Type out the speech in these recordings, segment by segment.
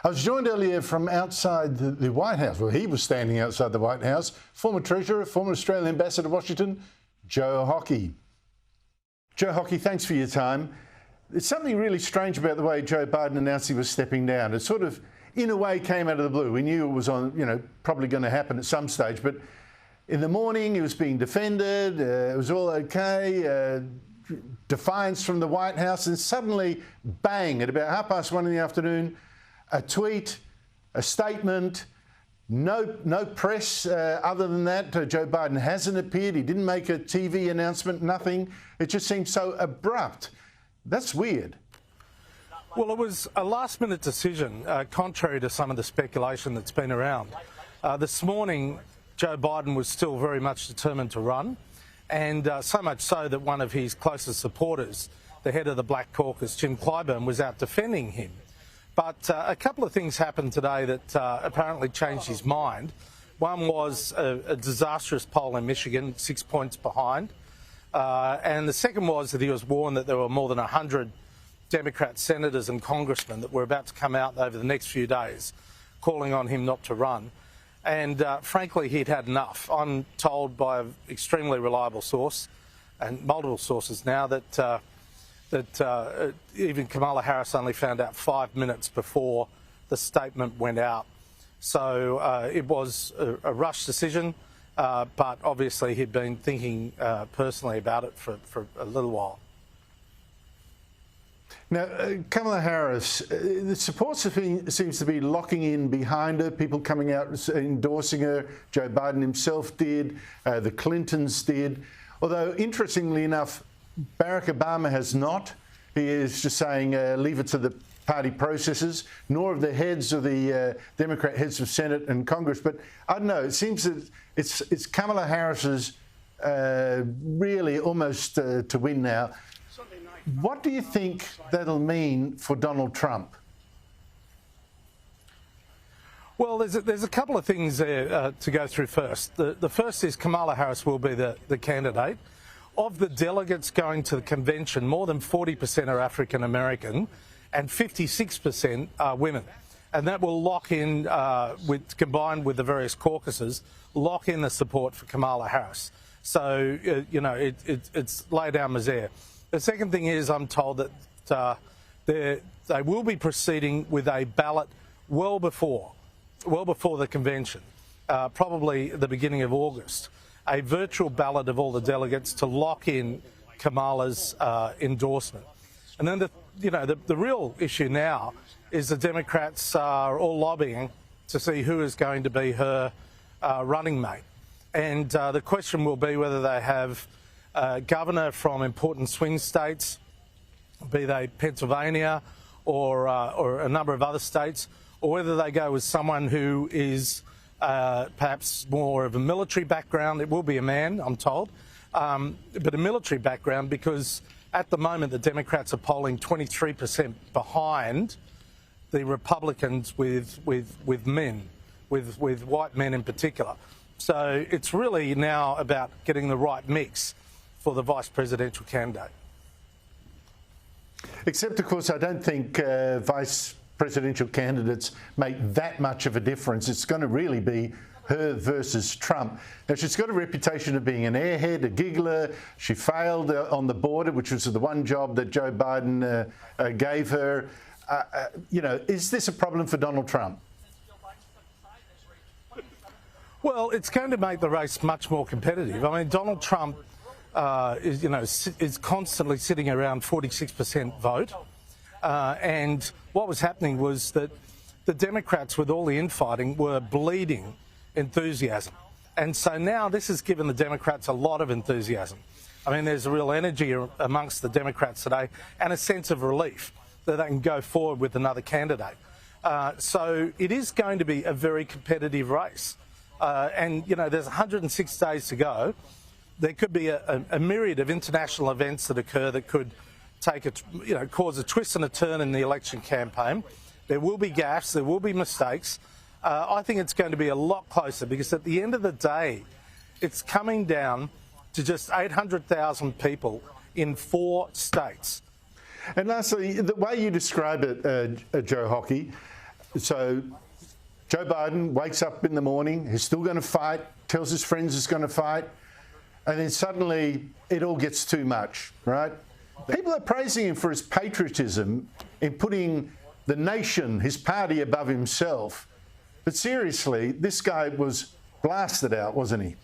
I was joined earlier from outside the White House. Well, he was standing outside the White House. Former Treasurer, former Australian Ambassador to Washington, Joe Hockey. Joe Hockey, thanks for your time. There's something really strange about the way Joe Biden announced he was stepping down. It sort of, in a way, came out of the blue. We knew it was probably going to happen at some stage, but in the morning he was being defended. It was all okay. Defiance from the White House, and suddenly, bang! At about 1:30 in the afternoon, a tweet, a statement. No press other than that. Joe Biden hasn't appeared. He didn't make a TV announcement, nothing. It just seems so abrupt. That's weird. Well, it was a last-minute decision, contrary to some of the speculation that's been around. This morning, Joe Biden was still very much determined to run, and so much so that one of his closest supporters, the head of the Black Caucus, Jim Clyburn, was out defending him. But a couple of things happened today that apparently changed his mind. One was a disastrous poll in Michigan, 6 points behind. And the second was that he was warned that there were more than 100 Democrat senators and congressmen that were about to come out over the next few days, calling on him not to run. And frankly, he'd had enough. I'm told by an extremely reliable source, and multiple sources now, that even Kamala Harris only found out 5 minutes before the statement went out. So it was a rushed decision, but obviously he'd been thinking personally about it for a little while. Now, Kamala Harris, the support seems to be locking in behind her, people coming out endorsing her. Joe Biden himself did, the Clintons did. Although, interestingly enough, Barack Obama has not. He is just saying, leave it to the party processes, nor of the heads of the Democrat heads of Senate and Congress. But I don't know, it seems that it's Kamala Harris's really almost to win now. What do you think that'll mean for Donald Trump? Well, there's a couple of things there to go through first. The first is Kamala Harris will be the candidate. Of the delegates going to the convention, more than 40% are African American and 56% are women. And that will lock in, combined with the various caucuses, lock in the support for Kamala Harris. So, it's lay down misère. The second thing is, I'm told that they will be proceeding with a ballot well before the convention, probably the beginning of August, a virtual ballot of all the delegates to lock in Kamala's endorsement. And then the real issue now is the Democrats are all lobbying to see who is going to be her running mate. And the question will be whether they have a governor from important swing states, be they Pennsylvania or a number of other states, or whether they go with someone who is perhaps more of a military background. It will be a man, I'm told, but a military background, because at the moment the Democrats are polling 23% behind the Republicans with men, with white men in particular. So it's really now about getting the right mix for the vice presidential candidate. Except, of course, I don't think vice presidential candidates make that much of a difference. It's going to really be her versus Trump. Now, she's got a reputation of being an airhead, a giggler. She failed on the border, which was the one job that Joe Biden gave her. Is this a problem for Donald Trump? Well, it's going to make the race much more competitive. I mean, Donald Trump is constantly sitting around 46% vote. And what was happening was that the Democrats, with all the infighting, were bleeding enthusiasm. And so now this has given the Democrats a lot of enthusiasm. I mean, there's a real energy amongst the Democrats today and a sense of relief that they can go forward with another candidate. So it is going to be a very competitive race. And there's 106 days to go. There could be a myriad of international events that occur that could cause a twist and a turn in the election campaign. There will be gaffes, there will be mistakes. I think it's going to be a lot closer, because at the end of the day, it's coming down to just 800,000 people in 4 states. And lastly, the way you describe it, Joe Hockey, So Joe Biden wakes up in the morning, he's still going to fight, tells his friends he's going to fight, and then suddenly it all gets too much, right? People are praising him for his patriotism in putting the nation, his party, above himself. But seriously, this guy was blasted out, wasn't he?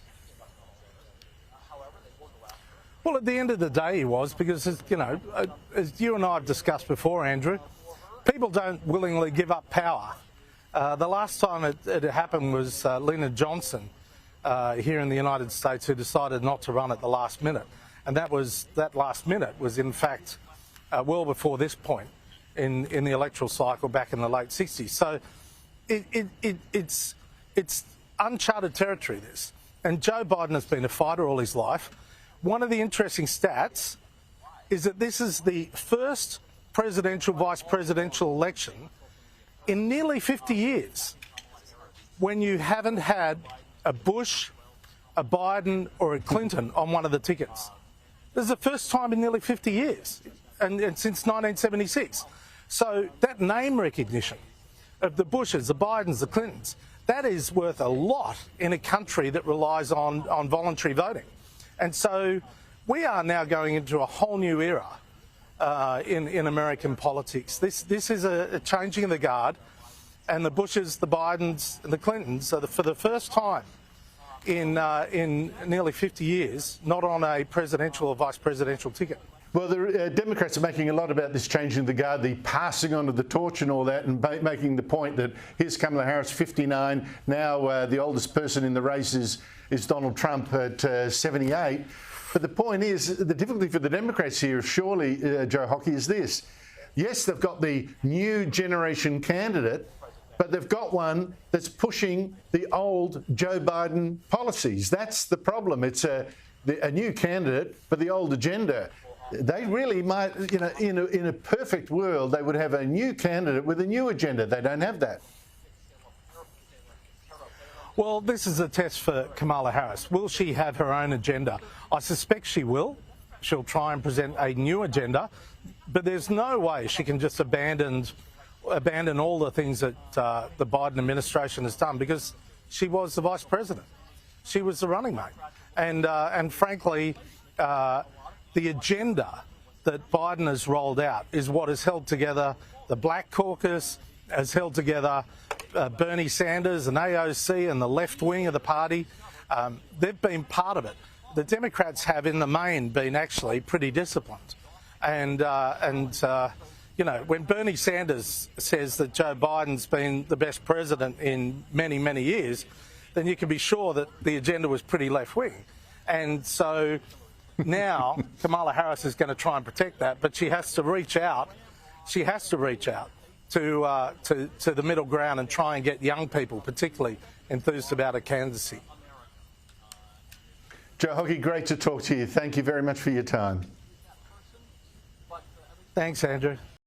Well, at the end of the day, he was, because, you know, as you and I have discussed before, Andrew, people don't willingly give up power. The last time it happened was Lyndon Johnson here in the United States, who decided not to run at the last minute. And that last minute was, in fact, well before this point in the electoral cycle back in the late 60s. So it's uncharted territory, this. And Joe Biden has been a fighter all his life. One of the interesting stats is that this is the first presidential, vice presidential election in nearly 50 years when you haven't had a Bush, a Biden or a Clinton on one of the tickets. This is the first time in nearly 50 years, and since 1976. So that name recognition of the Bushes, the Bidens, the Clintons, that is worth a lot in a country that relies on voluntary voting. And so we are now going into a whole new era in American politics. This is a changing of the guard, and the Bushes, the Bidens and the Clintons are, for the first time in nearly 50 years, not on a presidential or vice presidential ticket. Well, the Democrats are making a lot about this changing the guard, the passing on of the torch and all that, and making the point that here's Kamala Harris, 59. Now the oldest person in the race is Donald Trump at 78. But the point is, the difficulty for the Democrats here, surely, Joe Hockey, is this. Yes, they've got the new generation candidate, but they've got one that's pushing the old Joe Biden policies. That's the problem. It's a new candidate for the old agenda. They really might, you know, in a perfect world, they would have a new candidate with a new agenda. They don't have that. Well, this is a test for Kamala Harris. Will she have her own agenda? I suspect she will. She'll try and present a new agenda, but there's no way she can just abandon all the things that the Biden administration has done, because she was the vice president. She was the running mate. And frankly, the agenda that Biden has rolled out is what has held together the Black Caucus, has held together Bernie Sanders and AOC and the left wing of the party. They've been part of it. The Democrats have, in the main, been actually pretty disciplined. And you know, when Bernie Sanders says that Joe Biden's been the best president in many, many years, then you can be sure that the agenda was pretty left-wing. And so now Kamala Harris is going to try and protect that, but she has to reach out. She has to reach out to the middle ground and try and get young people particularly enthused about her candidacy. Joe Hockey, great to talk to you. Thank you very much for your time. Thanks, Andrew.